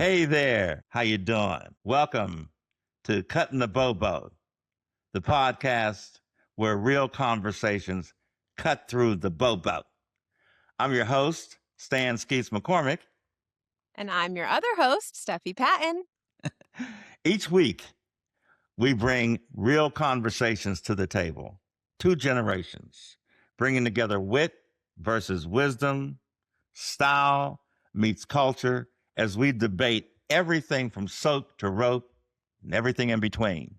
Hey there, how you doing? Welcome to Cuttin the Bobo, the podcast where real conversations cut through the bobo. I'm your host, Stan Skeets McCormick. And I'm your other host, Steffi Patton. Each week, we bring real conversations to the table. Two generations, bringing together wit versus wisdom, style meets culture, as we debate everything from soap to rope and everything in between.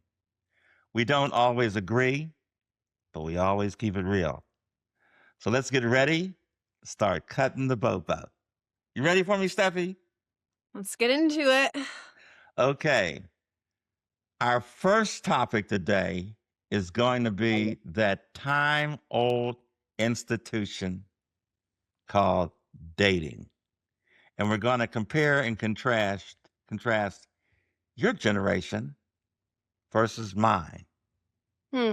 We don't always agree, but we always keep it real. So let's get ready, start cutting the bobo. You ready for me, Steffi? Let's get into it. Okay. Our first topic today is going to be that time old institution called dating. And we're going to compare and contrast your generation versus mine. Hmm.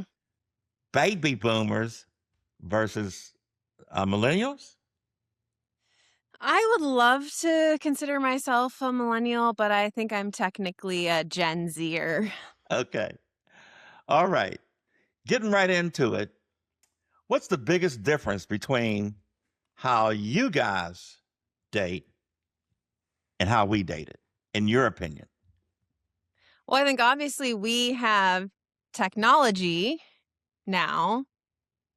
Baby boomers versus millennials. I would love to consider myself a millennial, but I think I'm technically a Gen Zer. Okay. All right. Getting right into it. What's the biggest difference between how you guys date and how we dated, in your opinion? Well, I think obviously we have technology now,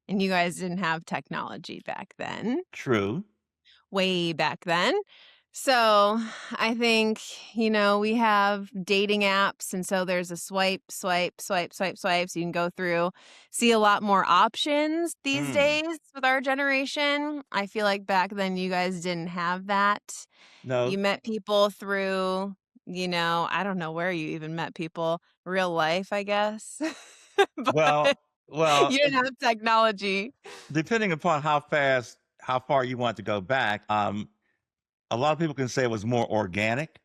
and you guys didn't have technology back then, True. way back then. So I think, we have dating apps. And so there's a swipe, swipe, swipe, swipe, swipe. So you can go through, see a lot more options these Mm. days with our generation. I feel like back then you guys didn't have that. You No. met people through, I don't know where you even met people, real life, I guess. But Well, well, you didn't have technology. depending upon how far you want to go back, a lot of people can say it was more organic,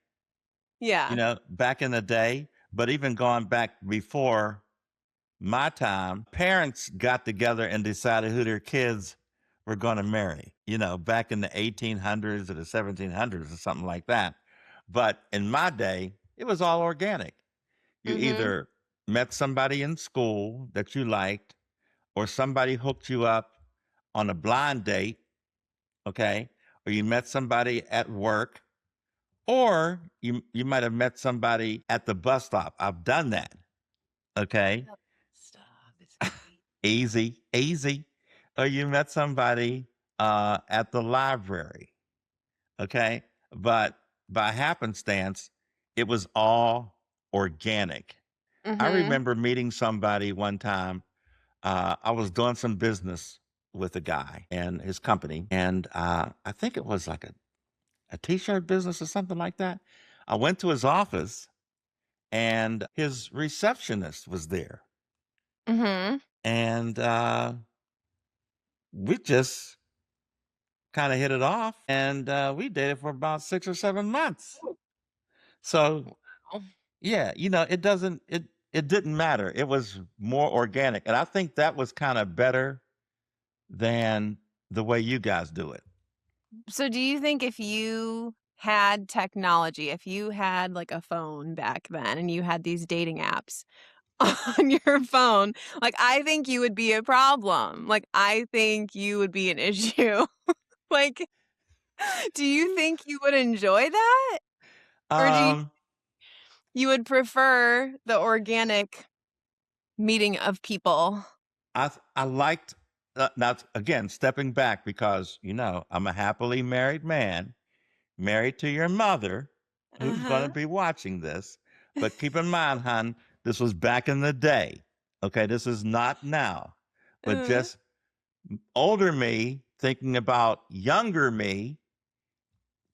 Yeah. back in the day. But even going back before my time, parents got together and decided who their kids were going to marry, back in the 1800s or the 1700s or something like that. But in my day, it was all organic. You Mm-hmm. either met somebody in school that you liked, or somebody hooked you up on a blind date, okay? Or you met somebody at work, or you might have met somebody at the bus stop. I've done that, okay? Stop. It's great. Easy, easy. Or you met somebody at the library, okay? But by happenstance, it was all organic. I Mm-hmm. remember meeting somebody one time. I was doing some business with a guy and his company, and I think it was like a t-shirt business or something like that. I went to his office, and his receptionist was there, Mm-hmm. and we just kind of hit it off, and we dated for about 6 or 7 months. So Oh. yeah, it didn't matter. It was more organic, and I think that was kind of better than the way you guys do it. So do you think if you had technology, if you had like a phone back then and you had these dating apps on your phone, like I think you would be a problem. Like I think you would be an issue. Like, do you think you would enjoy that? Or do Um, you would prefer the organic meeting of people? I liked now again stepping back because I'm a happily married man, married to your mother, who's going to Uh-huh. be watching this. But keep in mind, hon, this was back in the day. Okay, this is not now, but Uh, just older me thinking about younger me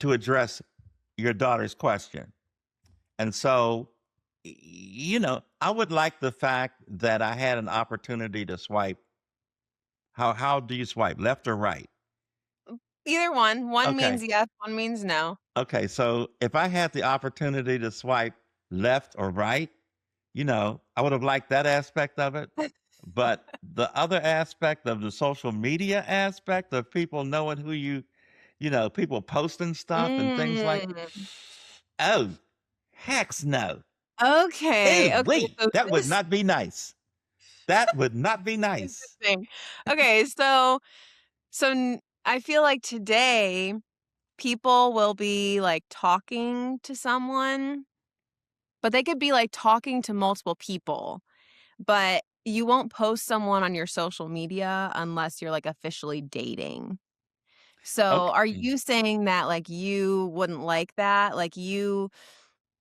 to address your daughter's question. And so, I would like the fact that I had an opportunity to swipe. How do you swipe, left or right? Either one. One Okay. means yes, one means no. Okay, so if I had the opportunity to swipe left or right, I would have liked that aspect of it. But the other aspect of the social media aspect of people knowing who people posting stuff and things like Mm. Oh, heck no. Okay, okay, Wait, so that would this not be nice. That would not be nice. interesting. Okay, so I feel like today people will be, like, talking to someone, but they could be, like, talking to multiple people, but you won't post someone on your social media unless you're, like, officially dating. So, Okay. are you saying that, like, you wouldn't like that? Like,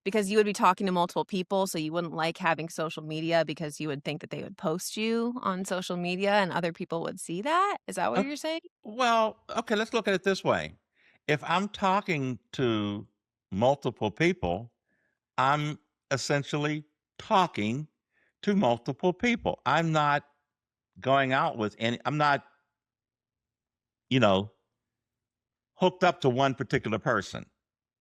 because you would be talking to multiple people, so you wouldn't like having social media because you would think that they would post you on social media and other people would see that? Is that what Ok you're saying? well, okay, let's look at it this way. If I'm talking to multiple people, I'm essentially talking to multiple people. I'm not going out with any I'm not, you know, hooked up to one particular person,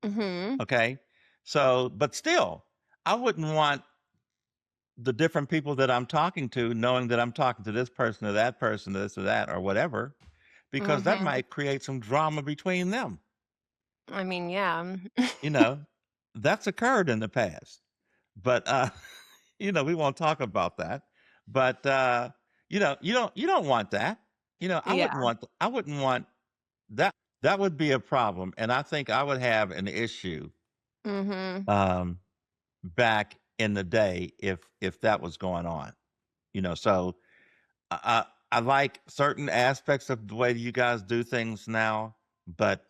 Mhm. okay? So, but still, I wouldn't want the different people that I'm talking to knowing that I'm talking to this person or that person, this or that or whatever, because that Mhm. might create some drama between them. I mean, yeah. You know, that's occurred in the past. But we won't talk about that. But you don't want that. Yeah. I wouldn't want that. That would be a problem. And I think I would have an issue Mhm. um back in the day if that was going on. So I like certain aspects of the way you guys do things now, but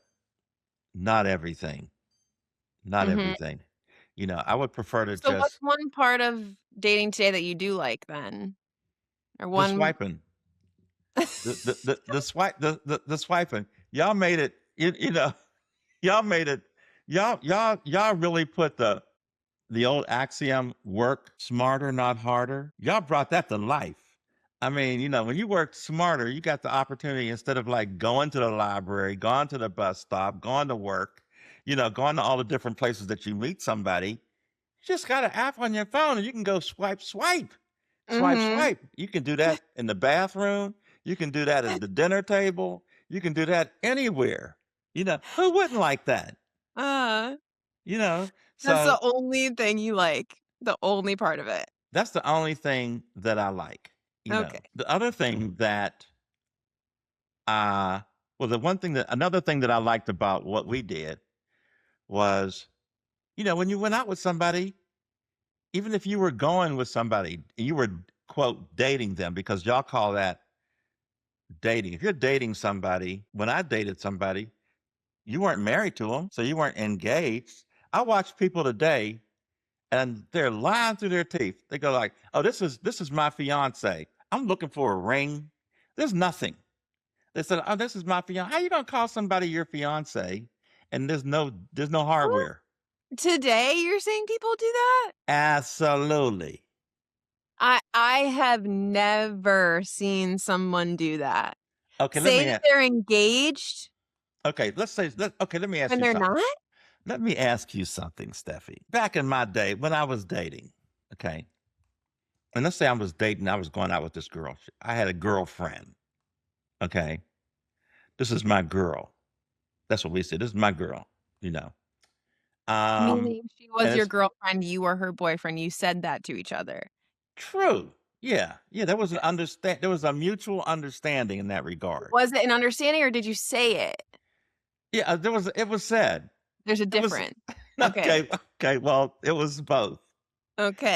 not everything. Not Mhm. everything. I would prefer to So what's just one part of dating today that you do like then? Or the one swiping, the swipe, the swiping. Y'all made it. Y'all made it. Y'all really put the old axiom work smarter, not harder. Y'all brought that to life. I mean, when you work smarter, you got the opportunity instead of like going to the library, going to the bus stop, going to work, going to all the different places that you meet somebody. You just got an app on your phone and you can go swipe, swipe, swipe, Mhm. swipe. You can do that in the bathroom. You can do that at the dinner table. You can do that anywhere. Who wouldn't like that? Uh, You know, that's so the only thing you like, the only part of it. that's the only thing that I like. Okay. The other thing that, uh, well, another thing that I liked about what we did was, when you went out with somebody, even if you were going with somebody, you were quote dating them because y'all call that dating. If you're dating somebody, when I dated somebody, you weren't married to them, so you weren't engaged. I watch people today and they're lying through their teeth. They go like, "Oh, this is my fiance. I'm looking for a ring. There's nothing." They said, "Oh, this is my fiance." How you gonna call somebody your fiance and there's no Huh? hardware? Today you're saying people do that? Absolutely. I have never seen someone do that. Okay, Say that they're engaged let me ask when you they're something. not? Let me ask you something, Steffi. Back in my day when I was dating, okay, and let's say I was going out with this girl. I had a girlfriend. Okay. This is my girl. That's what we said. This is my girl, you know. Um, Meaning she was and your it's girlfriend, you were her boyfriend, you said that to each other. true. Yeah. Yeah. There was a mutual understanding in that regard. Was it an understanding or did you say it? Yeah, it was said. There's a It was difference. Okay. okay, okay. Well, it was both.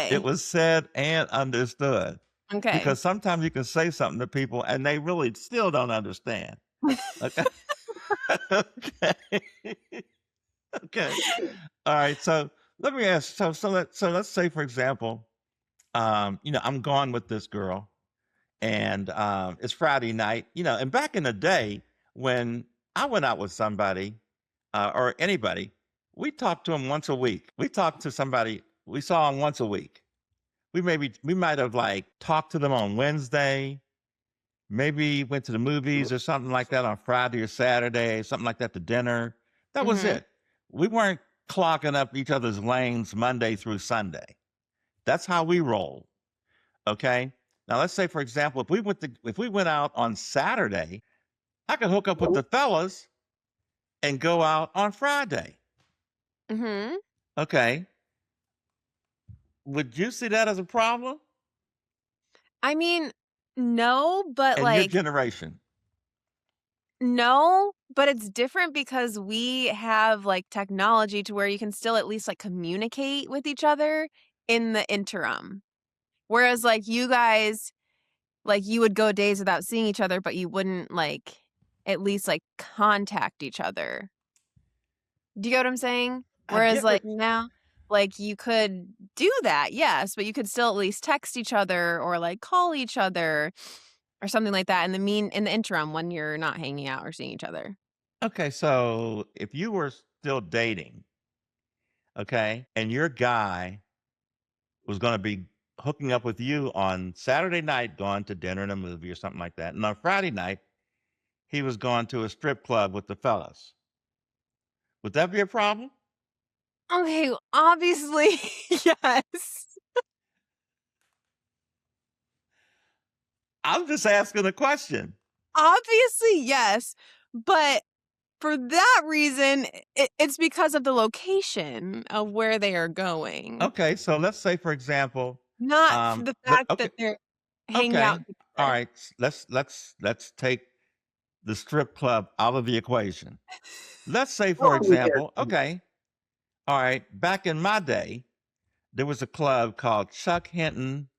It Okay. was said and understood. Okay. Because sometimes you can say something to people and they really still don't understand. Okay. Okay. Okay. All right. So let me ask. So let's say, for example, I'm gone with this girl, and it's Friday night. And back in the day when I went out with somebody or anybody, we talked to them once a week. We talked to somebody. We saw them once a week. We might have like talked to them on Wednesday. Maybe went to the movies or something like that on Friday or Saturday, something like that to dinner. That was Mhm. it. We weren't clogging up each other's lanes Monday through Sunday. That's how we roll. Okay. Now let's say, for example, if we went out on Saturday, I could hook up with the fellas and go out on Friday. Mhm. Okay. Would you see that as a problem I mean, no, but in your like generation? no, but it's different because we have like technology to where you can still at least like communicate with each other in the interim. Whereas like you guys, like you would go days without seeing each other, but you wouldn't like at least like contact each other. Do you get what I'm saying? I Whereas get like what. now, like you could do that, yes, but you could still at least text each other or like call each other or something like that in the interim when you're not hanging out or seeing each other. Okay, so if you were still dating, okay, and your guy was going to be hooking up with you on Saturday night, going to dinner and a movie or something like that, and on Friday night he was going to a strip club with the fellas, would that be a problem? Okay, obviously, yes. I'm just asking a question. Obviously, yes. But for that reason, it's because of the location of where they are going, Okay, so let's say, for example, not for the fact okay, that they're hanging out okay, all together. right. Let's take the strip club out of the equation. Let's say, for Oh, dear. example, okay, all right, back in my day, there was a club called Chuck Hinton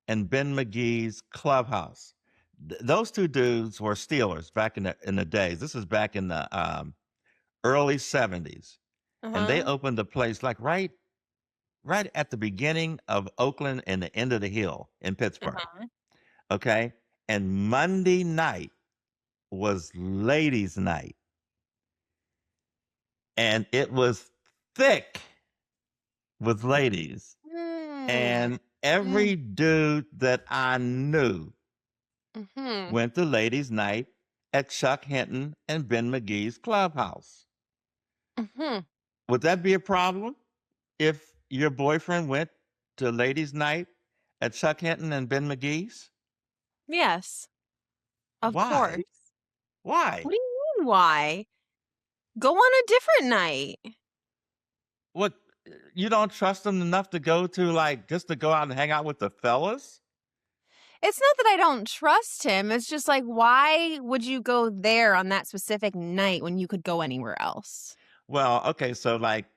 and Ben McGee's Clubhouse. Those two dudes were Steelers back in the days. This is back in the early '70s, and they Uh-huh. opened a place like right at the beginning of Oakland and the end of the hill in Pittsburgh. Uh-huh. Okay, and Monday night was ladies' night, and it was thick with ladies. Mm. And every dude that I knew Mhm. went to ladies' night at Chuck Hinton and Ben McGee's Clubhouse. Mhm. Would that be a problem if your boyfriend went to ladies' night at Chuck Hinton and Ben McGee's? Yes, of Why? course. Why? What do you mean, why? Go on a different night. What, you don't trust them enough to go to, like, just to go out and hang out with the fellas? It's not that I don't trust him, it's just like, why would you go there on that specific night when you could go anywhere else? Well, okay, so like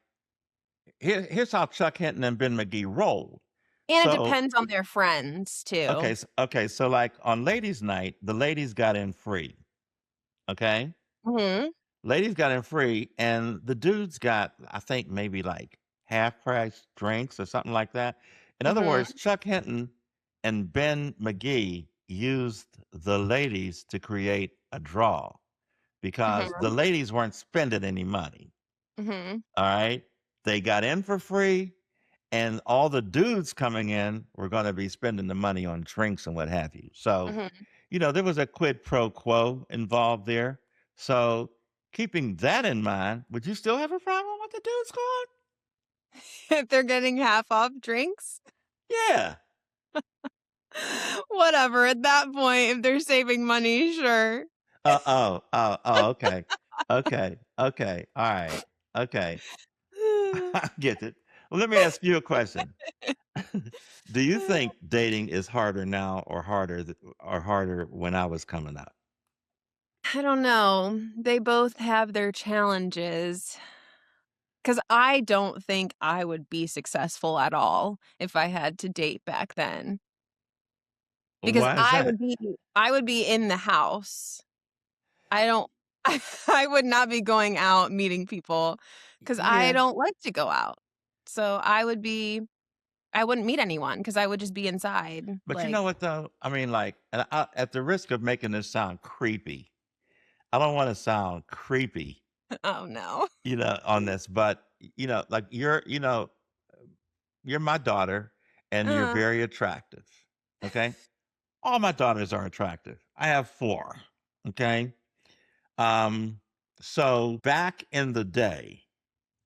here's how Chuck Hinton and Ben McGee rolled. And it So depends on their friends, too. okay, so like on ladies' night, the ladies got in free. Okay, Mhm. ladies got in free, and the dudes got, I think, maybe like half price drinks or something like that. In other Mhm. words, Chuck Hinton and Ben McGee used the ladies to create a draw because the Mhm. ladies weren't spending any money. Mhm. All right. They got in for free, and all the dudes coming in were going to be spending the money on drinks and what have you. So, Mhm. there was a quid pro quo involved there. So, keeping that in mind, would you still have a problem with the dudes going? If they're getting half off drinks? Yeah. Whatever, at that point, if they're saving money, sure. Okay. Okay. Okay. All right. Okay. I get it. Well, let me ask you a question. Do you think dating is harder now or harder when I was coming up? I don't know. They both have their challenges. Because I don't think I would be successful at all if I had to date back then. Because Why is that? I would be in the house. I don't I would not be going out meeting people because I Yeah, don't like to go out. So I wouldn't meet anyone because I would just be inside, but you like, know what though? I mean, like, and at the risk of making this sound creepy, I don't want to sound creepy, oh, no. on this, but like you're my daughter, and you're Uh, very attractive. Okay, all my daughters are attractive. I have four. Okay, um, so back in the day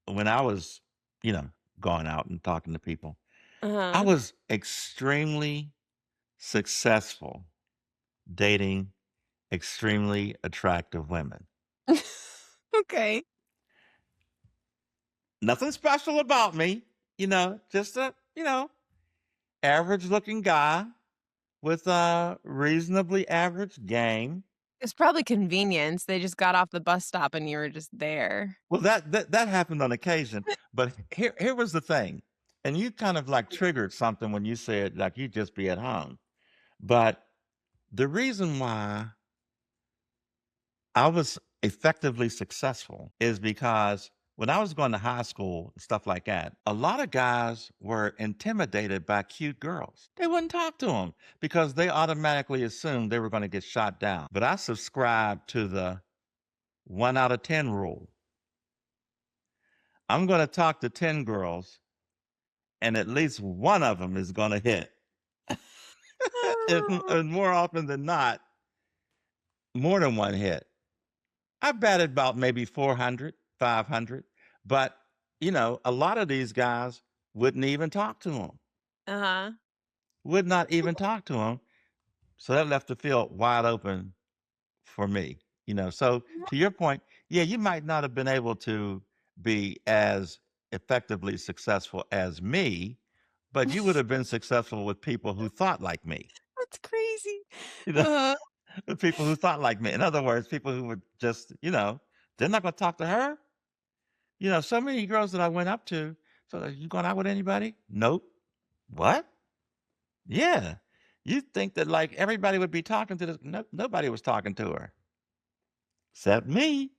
when I was, you know, going out and talking to people, I uh-huh. was extremely successful dating extremely attractive women. Okay. Nothing special about me, just a, average looking guy with a reasonably average game. It's probably convenience. They just got off the bus stop and you were just there. Well, that happened on occasion, but here was the thing, and you kind of like triggered something when you said like you just be at home. But the reason why I was effectively successful is because when I was going to high school and stuff like that, a lot of guys were intimidated by cute girls. They wouldn't talk to them because they automatically assumed they were going to get shot down. But I subscribed to the 1 out of 10 rule. I'm going to talk to 10 girls, and at least one of them is going to hit. And more often than not, more than one hit. I batted about maybe 400, 500, but a lot of these guys wouldn't even talk to him, Uh-huh. would not even talk to him. So that left the field wide open for me, So to your point, yeah, you might not have been able to be as effectively successful as me, but you would have been successful with people who thought like me, That's crazy. you know, Uh, the people who thought like me. In other words, people who would just, they're not going to talk to her. So many girls that I went up to, so like, you going out with anybody? Nope. What? Yeah. You think that like everybody would be talking to this? No, nobody was talking to her except me.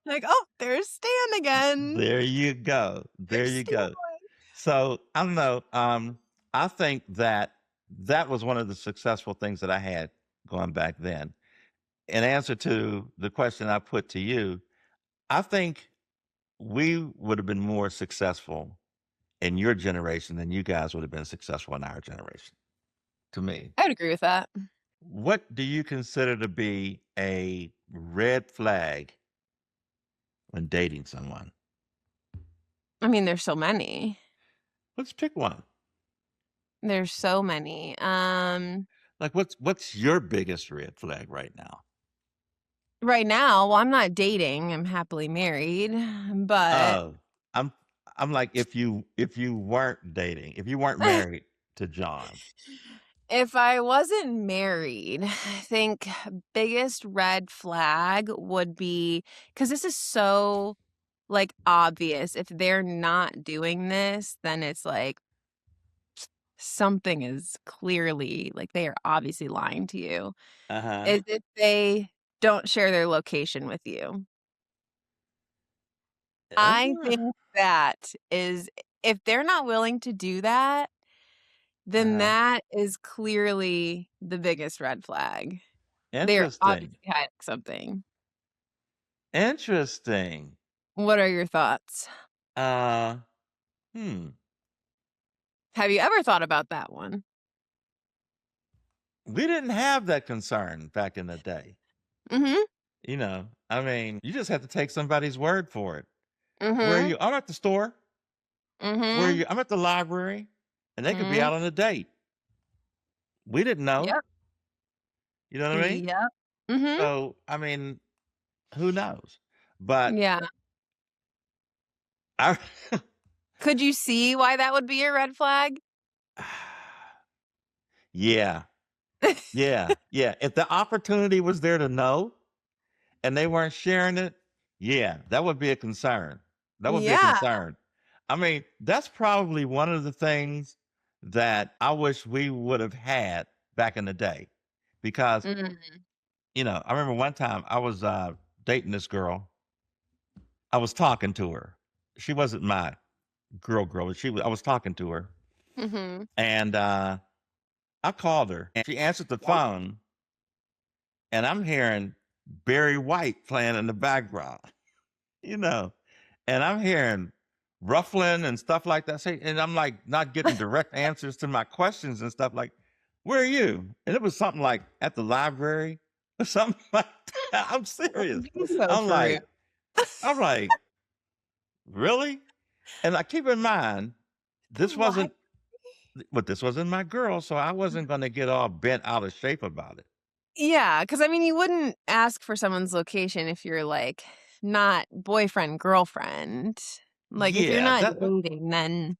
like, oh, there's Stan again. There you go. There There's you Stan go. So I don't know. I think that was one of the successful things that I had going back then. In answer to the question I put to you, I think we would have been more successful in your generation than you guys would have been successful in our generation, to me. I would agree with that. What do you consider to be a red flag when dating someone? I mean, there's so many. Let's pick one. There's so many. Like what's your biggest red flag right now? Right now, well, I'm not dating. I'm happily married, but Oh, I'm I'm like if you weren't dating, if you weren't married to John. if I wasn't married, I think biggest red flag would be because this is so like obvious. If they're not doing this, then it's like something is clearly like they are obviously lying to you. Uh-huh. Is if they don't share their location with you. I Uh, think that is if they're not willing to do that, then Uh-huh. that is clearly the biggest red flag. They're Interesting. obviously hiding something. Interesting. What are your thoughts? Uh, hmm. Have you ever thought about that one? We didn't have that concern back in the day. Mhm. I mean, you just have to take somebody's word for it. Where are Mhm. you? I'm at the store. Where are Mhm. you? I'm at the library. And they could be Mhm. out on a date. We didn't know. Yep. You know what I mean? Yep. Mhm. So, I mean, who knows? But Yeah. I Could you see why that would be a red flag? yeah. Yeah. Yeah. If the opportunity was there to know and they weren't sharing it, yeah, that would be a concern. That would be a Yeah. concern. I mean, that's probably one of the things that I wish we would have had back in the day because, Mhm. I remember one time I was dating this girl. I was talking to her. She wasn't my girl, but I was talking to her. Mhm. And I called her and she answered the phone and I'm hearing Barry White playing in the background, you know, and I'm hearing ruffling and stuff like that. And I'm like not getting direct answers to my questions and stuff like, where are you? And it was something like at the library or something like that. I'm serious. Be so I'm for real. like, I'm like, really? And I keep in mind, this Why? wasn't, but this wasn't my girl, so I wasn't going to get all bent out of shape about it. Yeah, because I mean, you wouldn't ask for someone's location if you're like not boyfriend, girlfriend. Like if you're Yeah, not dating, then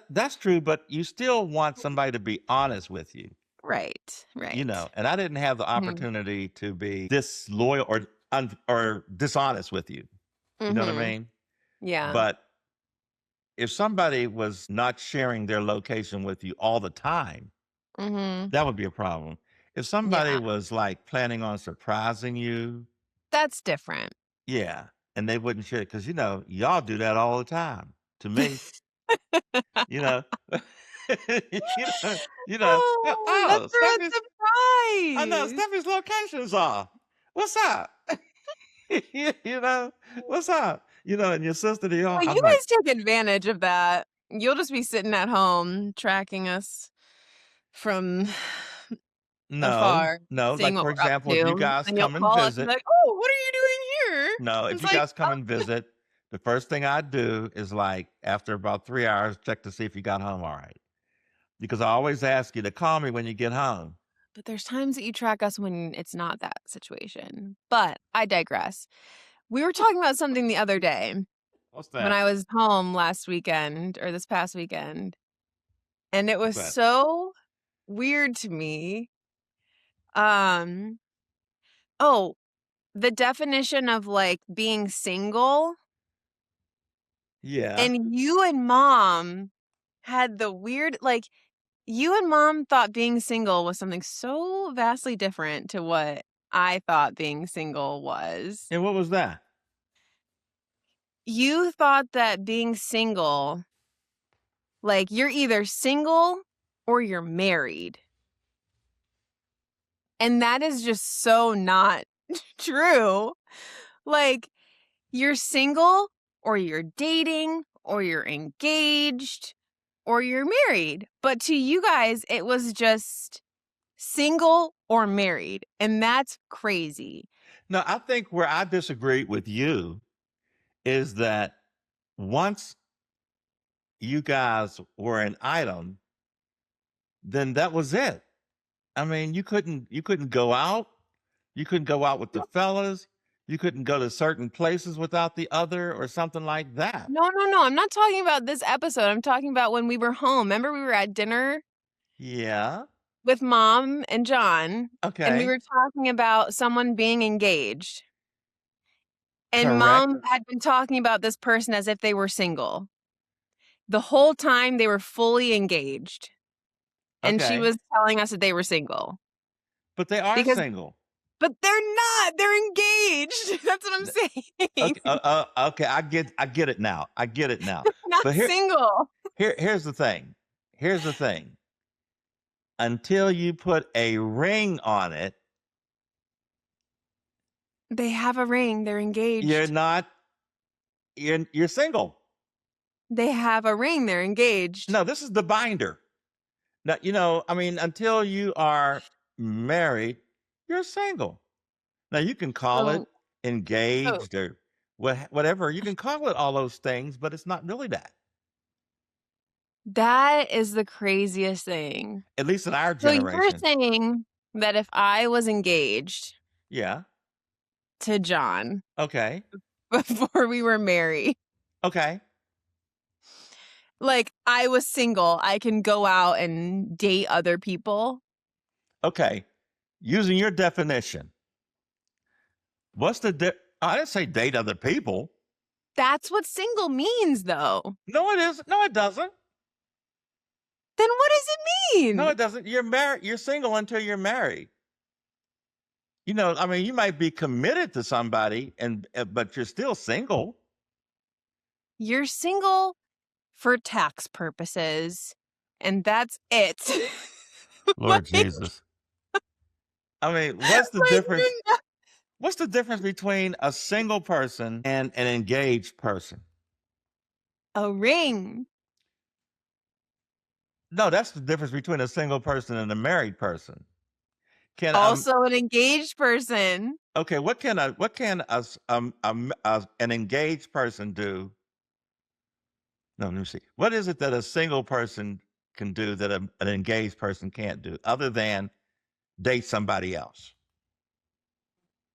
that's true, but you still want somebody to be honest with you, right, right. and I didn't have the Mhm. opportunity to be disloyal or dishonest with you. You know what I Mhm. mean? Yeah. But if somebody was not sharing their location with you all the time, Mhm. that would be a problem. If somebody Yeah. was like planning on surprising you, That's different. yeah, and they wouldn't share because y'all do that all the time to me. You know, you know. Oh, that's Oh, for a Steffi's. I know surprise. Steffi's location's off. What's up? you know, what's up? And your sister, Well, I'm you like, guys take advantage of that. You'll just be sitting at home tracking us from no, afar, no. seeing Like what for we're up example, if you to, guys and you'll come and call us and be visit, like, "Oh, what are you doing here?" no, if It's you like, guys come "Oh." and visit, the first thing I do is like after about 3 hours, check to see if you got home all right. Because I always ask you to call me when you get home. But there's times that you track us when it's not that situation. But I digress. We were talking about something the other day What's when that? I was home last weekend or this past weekend, and it What's was that? so weird to me. Um, oh, the definition of like being single, Yeah. and you and mom had the weird like you and mom thought being single was something so vastly different to what I thought being single was. And what was that? You thought that being single, like you're either single or you're married. And that is just so not true. Like you're single or you're dating or you're engaged or you're married. But to you guys, it was just single or married. And that's crazy. No, I think where I disagree with you is that once you guys were an item, then that was it. I mean, you couldn't go out. You couldn't go out with the fellas. You couldn't go to certain places without the other or something like that. No, no, no. I'm not talking about this episode. I'm talking about when we were home. Remember, we were at dinner Yeah. with mom and John, and we Okay. were talking about someone being engaged. And Correct. mom had been talking about this person as if they were single. The whole time they were fully engaged. And she Okay. was telling us that they were single. But they are Because single. but they're not. They're engaged. That's what I'm Th- saying. Okay. Okay. I get it now. I get it now. Not But single. here's the thing. Here's the thing. Until you put a ring on it, They have a ring. They're you're engaged. not you're single. They have a ring. They're engaged. No, this is the binder. Now, I mean, until you are married, you're single. Now you can call it So so engaged or whatever. You can call it all those things, but it's not really that. that is the craziest thing. At least in our So you're generation. saying that if I was engaged Yeah. to John Okay. before we were married, Okay. like I was single, I can go out and date other people? Okay. Using your definition, what's the I didn't say date other people. That's what single means, though. No, it isn't. No, it doesn't. Then what does it No, mean? it doesn't. You're married. You're single until you're married. I mean, you might be committed to somebody, but you're still single. You're single for tax purposes, and that's it. Lord like, Jesus. I mean, like you're not what's the difference between a single person and an engaged person? a ring. No, that's the difference between a single person and a married person. Can Also an engaged person. okay, an engaged person do? No, let me see. What is it that a single person can do that an engaged person can't do, other than date somebody else?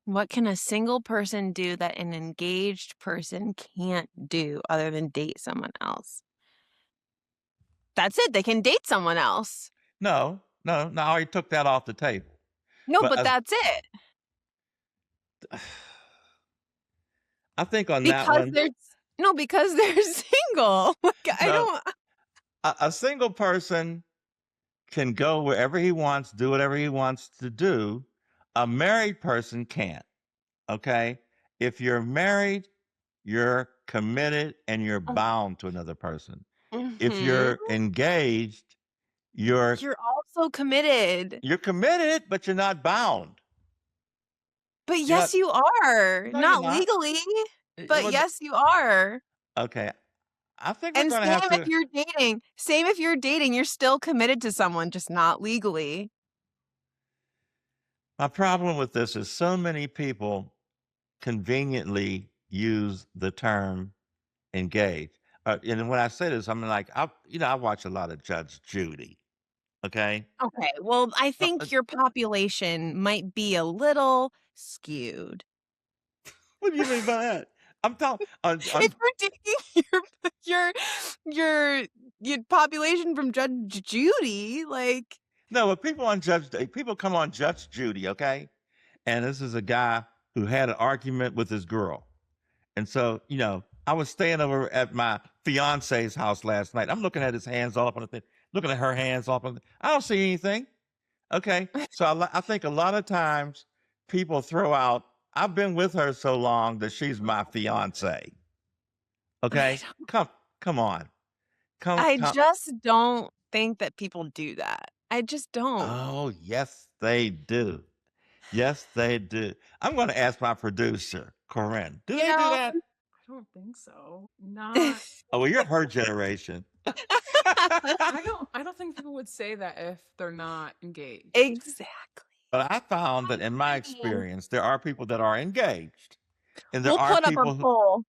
What can a single person do that an engaged person can't do other than date someone else? That's it. They can date someone else. No, I already took that off the table. No, But but that's it. I think on that Because one, because they're single. Like I no, don't a single person can go wherever he wants, do whatever he wants to do. A married person can't. Okay. If you're married, you're committed and you're bound to another person. If Mhm. you're engaged, you're You're also committed. you're committed, but you're not bound. But You're not. yes, you are. No, you're Not not. legally, It but was yes, you are. okay. I think we're And gonna have to. same if you're dating, you're still committed to someone, just not legally. My problem with this is so many people conveniently use the term engaged. And when I say this, I'm like, I watch a lot of Judge Judy. Okay. Okay, well, I Uh, think your population might be a little skewed. what do you mean by that? I'm talking If you're taking your your your population from Judge Judy, like no, but people come on Judge Judy, okay? And this is a guy who had an argument with his girl. And so, I was staying over at my fiance's house last night. I'm looking at his hands all up on the thing, looking at her hands all up on the I don't see anything. Okay. So I think a lot of times people throw out, I've been with her so long that she's my fiance. I Okay. don't Come on. I Come. just don't think that people do that. I just don't. Oh, yes, they do. Yes, they do. I'm going to ask my producer, Corinne. Do You they do know? that? I don't think so. Not. Oh, well, you're her generation. I don't think people would say that if they're not engaged. Exactly. But I found that in my experience, there are people that are engaged, and there We'll are put up a people who. poll.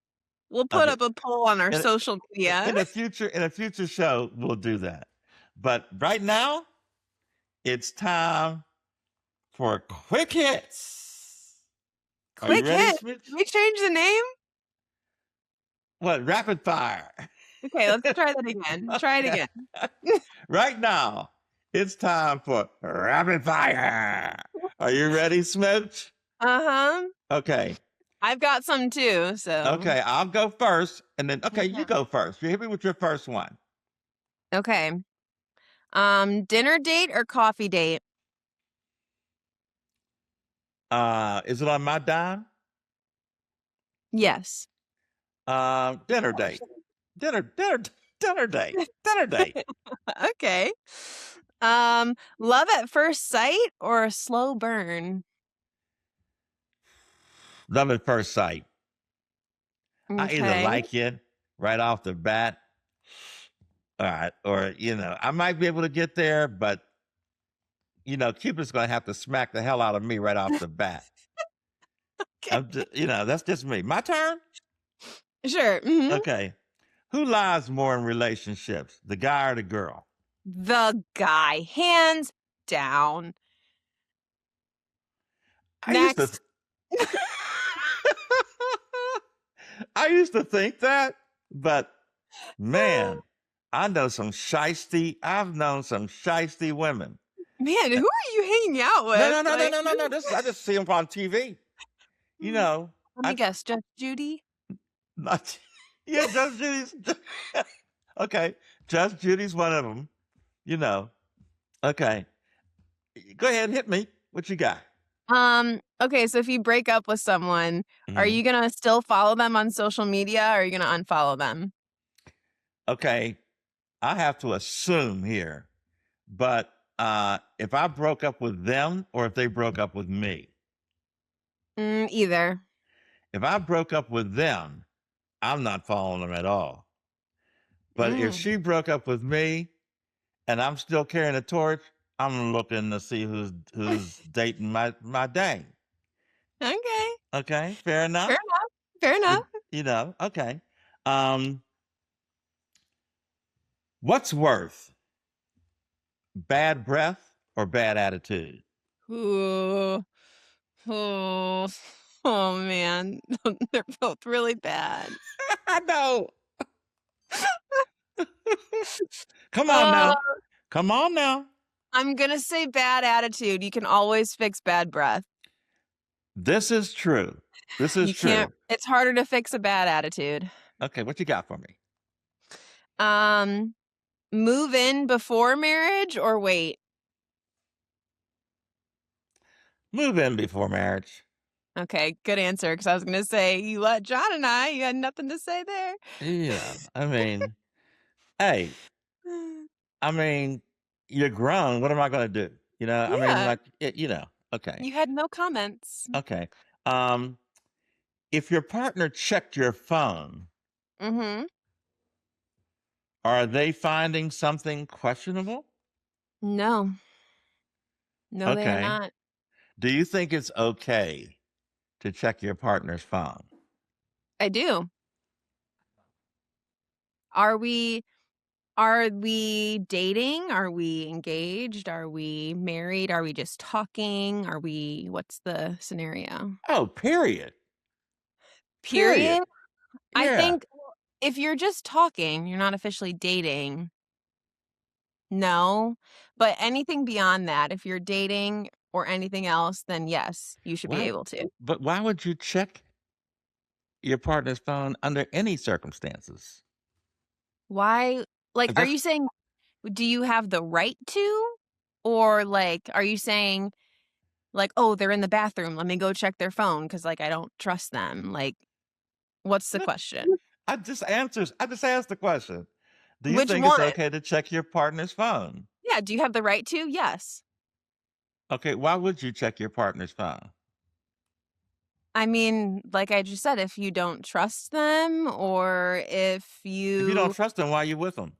We'll put Okay, up a poll on our in, social media. in a future show, we'll do that. But right now, it's time for quick hits. Are you Quick ready, hit. Smith? Can we change the name? What? Rapid fire. Okay, let's try that again. Try it again. Right now, it's time for rapid fire. Are you ready, Smooch? Uh-huh. Okay. I've got some too, so. Okay, I'll go first, and then you Okay. go first. You hit me with your first one. Okay. Dinner date or coffee date? Is it on my dime? Yes. Dinner date. Dinner date. Dinner date. Okay. Love at first sight or a slow burn? Love at first sight. I either Okay. like you right off the bat, all right, or I might be able to get there, but Cupid's gonna have to smack the hell out of me right off the bat. Okay. That's just me. My turn. Sure. Mhm. Okay. Who lies more in relationships, the guy or the girl? The guy, hands down. I used to. Next. I used to think that, but man, I've known some shisty women. Man, who are you hanging out with? No. Like, I just see them on TV. let me I guess, Judge Judy? not. Yeah, Judge Judy's. Okay, Judge Judy's one of them. Okay, go ahead, hit me. What you got? Okay, so if you break up with someone, are Mhm. you gonna still follow them on social media or are you gonna unfollow them? Okay, I have to assume here, but if I broke up with them or if they broke up with me, Either. if I broke up with them, I'm not following them at all. But if Mm. she broke up with me and I'm still carrying a torch, I'm looking to see who's dating my dang. Okay. Okay, fair enough. Fair enough. Fair enough. Okay. What's worse, bad breath or bad attitude? Ooh. Oh. Oh man. They're both really bad. I know. Come on Uh, now. Come on now. I'm gonna say bad attitude. You can always fix bad breath. This is true. This is You can't. true. It's harder to fix a bad attitude. Okay, what you got for me? Um, move in before marriage or wait? Move in before marriage. Okay, good answer. Because I was gonna say you let John and I. You had nothing to say there. Yeah. Hey, I mean, you're grown. What am I going to do? Yeah, Like, okay. you had no comments. Okay. Um, if your partner checked your phone, Mm-hmm. are they finding something questionable? No, no, they are Okay. not. Do you think it's okay to check your partner's phone? I do. Are we? Are we dating? Are we engaged? Are we married? Are we just talking? Are we? What's the scenario? Oh, period. Period. Period. I Yeah. think if you're just talking, you're not officially dating. No, but anything beyond that, if you're dating or anything else, then yes, you should be Why? able to. But why would you check your partner's phone under any circumstances? Why? Like, are Just you saying, do you have the right to? Or like, are you saying, like, oh, they're in the bathroom. Let me go check their phone because, like, I don't trust them. Like, what's the question? I just asked the question. Do you Which think it's one? okay to check your partner's phone? Yeah. Do you have the right to? Yes. Okay, why would you check your partner's phone? I mean, like I just said, if you don't trust them or if If you don't you trust them, why are you with them?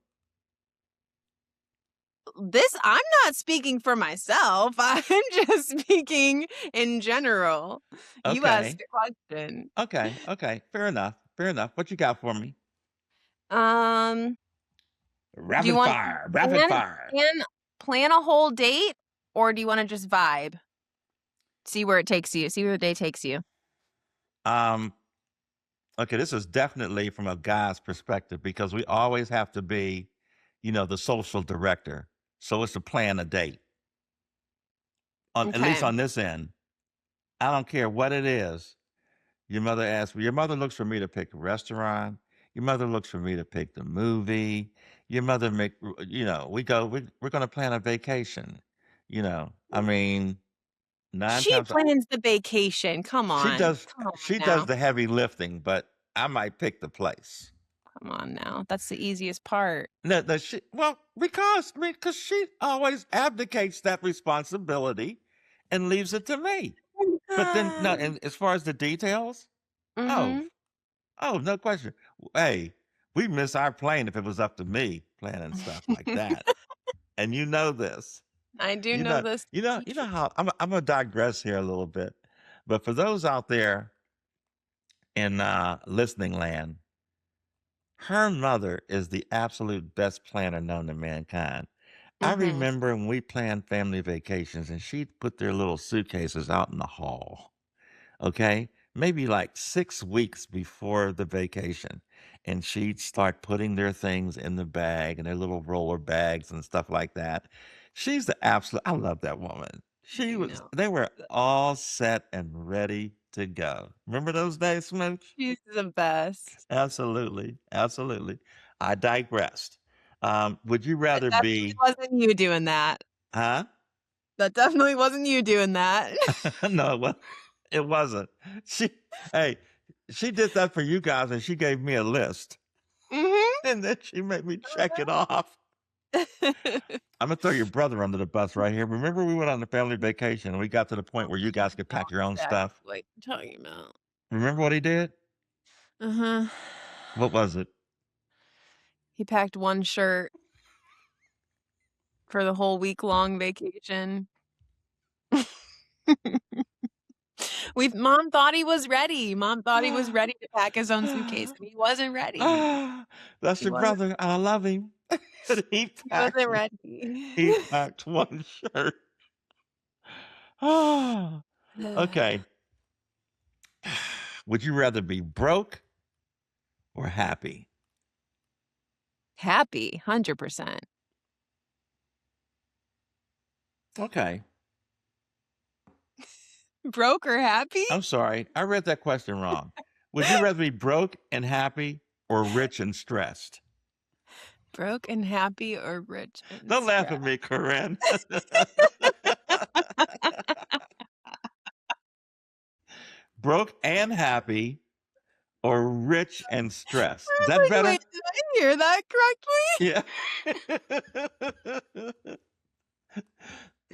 I'm not speaking for myself. I'm just speaking in general. You asked Okay. a question. Okay. Okay. Fair enough. Fair enough. What you got for me? Um, do you Rapid want fire. to Rapid fire. plan a whole date or do you want to just vibe? See where it takes you. See where the day takes you. Um, okay, this is definitely from a guy's perspective because we always have to be, the social director. So it's to plan a date. At least Okay. on this end. I don't care what it is. Your mother asks me, your mother looks for me to pick a restaurant. Your mother looks for me to pick the movie. Your mother we're going to plan a vacation. I mean, nine She times plans the vacation. Come she on. does, Come on she does now. the heavy lifting, but I might pick the place. Come on now. That's the easiest part. No, because she always abdicates that responsibility and leaves it to me. But then, no, and as far as the details, oh, Mhm. oh, no question. Hey, we miss our plane if it was up to me planning stuff like that. And you know this. I do You know know, this. you know how I'm gonna digress here a little bit. But for those out there in listening land, her mother is the absolute best planner known to mankind. I Mhm. remember when we planned family vacations and she'd put their little suitcases out in the hall. Okay, maybe like 6 weeks before the vacation. And she'd start putting their things in the bag and their little roller bags and stuff like that. She's the absolute, I love that woman. You know. They were all set and ready to go. Remember those days, Smooch? She's the best. Absolutely. Absolutely. I digressed. Would you It rather definitely be, wasn't you doing that. huh? That definitely wasn't you doing that. No, it wasn't. She, hey, she did that for you guys, and she gave me a list, Mhm. and then she made me check it off. I'm gonna throw your brother under the bus right here. Remember, we went on a family vacation, and we got to the point where you guys could know pack your own exactly stuff. what you're talking about. Remember what he did? Uh-huh. What was it? He packed one shirt for the whole week-long vacation. Mom thought he was ready. Mom thought he was ready to pack his own suitcase, and he wasn't ready. That's He your wasn't brother. I love him. And he wasn't ready. he packed one shirt. Okay. Would you rather be broke or happy? Happy, 100%. Okay. Broke or happy? I'm sorry. I read that question wrong. Would you rather be broke and happy or rich and stressed? Broke and happy or rich and Don't laugh at stressed? me, Corinne. Broke and happy or rich and stressed? Is that Like, better? wait, did I hear that Yeah.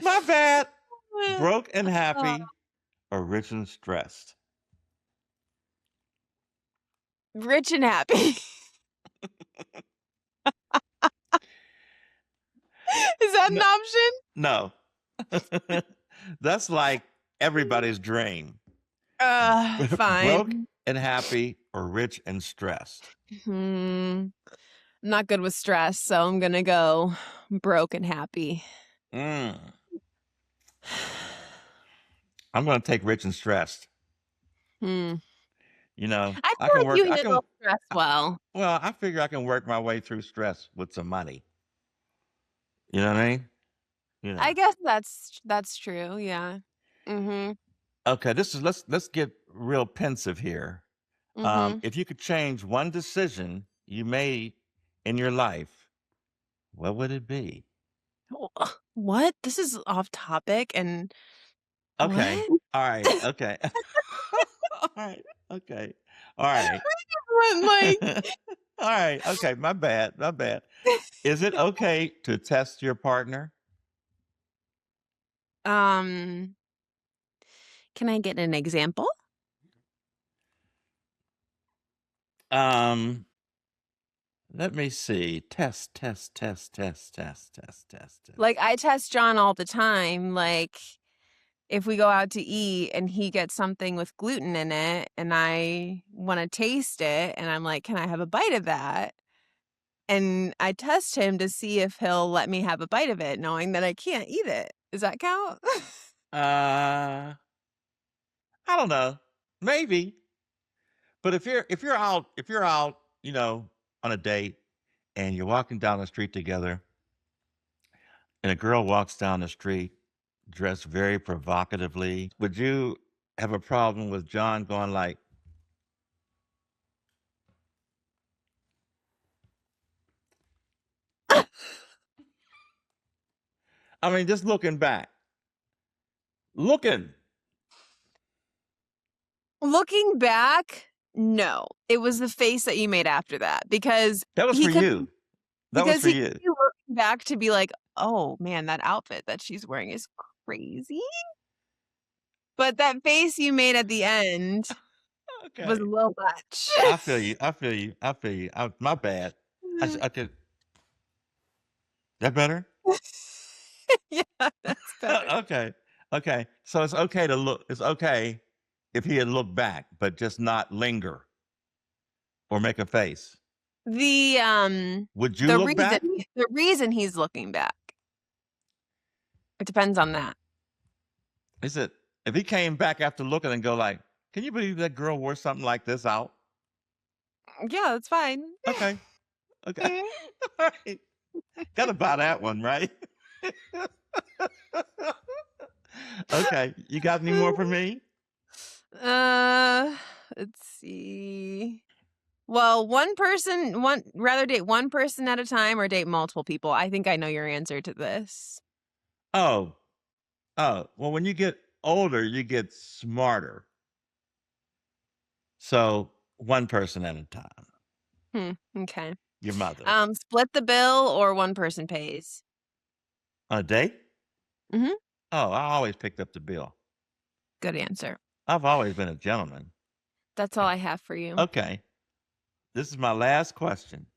My bad. correctly? Broke and Oh, happy or rich and stressed? rich and happy. Is that an No. option? No. That's like everybody's dream. Broke Fine. and happy or rich and stressed? I'm not good with stress, so I'm gonna go broke and happy. Mm. I'm going to take rich and stressed. Hmm. You know, I I feel can like work. you handle stress well. Well, I figure I can work my way through stress with some money. You know what I mean? You know. I guess that's true. Yeah. Mhm. Okay, let's get real pensive here. Mhm. If you could change one decision you made in your life, what would it be? What? This is off topic and Okay. what? All right. Okay. All right. Okay. All right. Went like All right. Okay. My bad. My bad. Is it okay to test your partner? um can I get an example? Um, Let me see. Test, test, test, test, test, test, test, test. Like I test John all the time, like if we go out to eat and he gets something with gluten in it and I want to taste it and I'm like, "Can I have a bite of that?" And I test him to see if he'll let me have a bite of it knowing that I can't eat it. Does that count? Uh, I don't know. Maybe. But if you're out, on a date and you're walking down the street together and a girl walks down the street dressed very provocatively, would you have a problem with John going like, I mean, just looking back, looking. Looking back, no. It was the face that you made after that because That was he for could you. That was because for he could you. be looking back to be like, "Oh, man, that outfit that she's wearing is crazy." But that face you made at the end was a Okay. little much. I feel you. I feel you. I feel you. My bad. I could. That better? Yeah, that's better. Okay. Okay. So it's okay to look. It's okay if he had looked back, but just not linger or make a face. The, Would you the look reason back? the reason he's looking back, it depends on that. Is it if he came back after looking and go like, "Can you believe that girl wore something like this out?" Yeah, that's fine. Okay. Okay. All right. Gotta buy that one, right? Okay. You got any more for me? Uh, let's see. Well, rather date one person at a time or date multiple people? I think I know your answer to this. Oh, well, when you get older, you get smarter. So one person at a time. Okay. Your mother. Split the bill or one person pays? On a date? Mhm. Oh, I always picked up the bill. Good answer. I've always been a gentleman. That's all I have for you. Okay. This is my last question.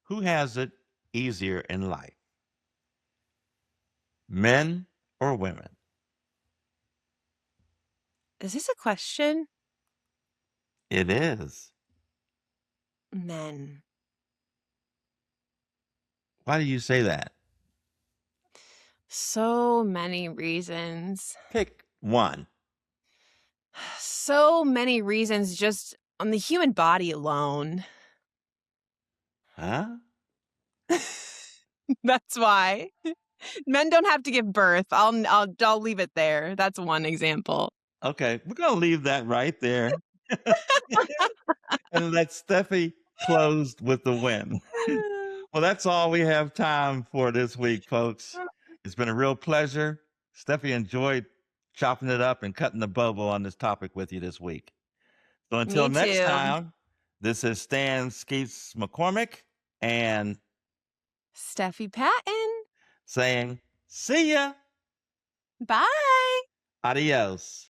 Who has it easier in life? Men or women? Is this a question? It is. Men. Why do you say that? So many reasons. Pick One. So many reasons just on the human body alone. Huh? That's why. Men don't have to give birth. I'll leave it there. That's one example. Okay, we're going to leave that right there and let Steffi close with the win. Well, that's all we have time for this week, folks. It's been a real pleasure. Steffi enjoyed chopping it up and cutting the bobo on this topic with you this week. So until Me next too. time, this is Stan Skeets McCormick and Steffi Patton. saying, see ya. Bye. Adios.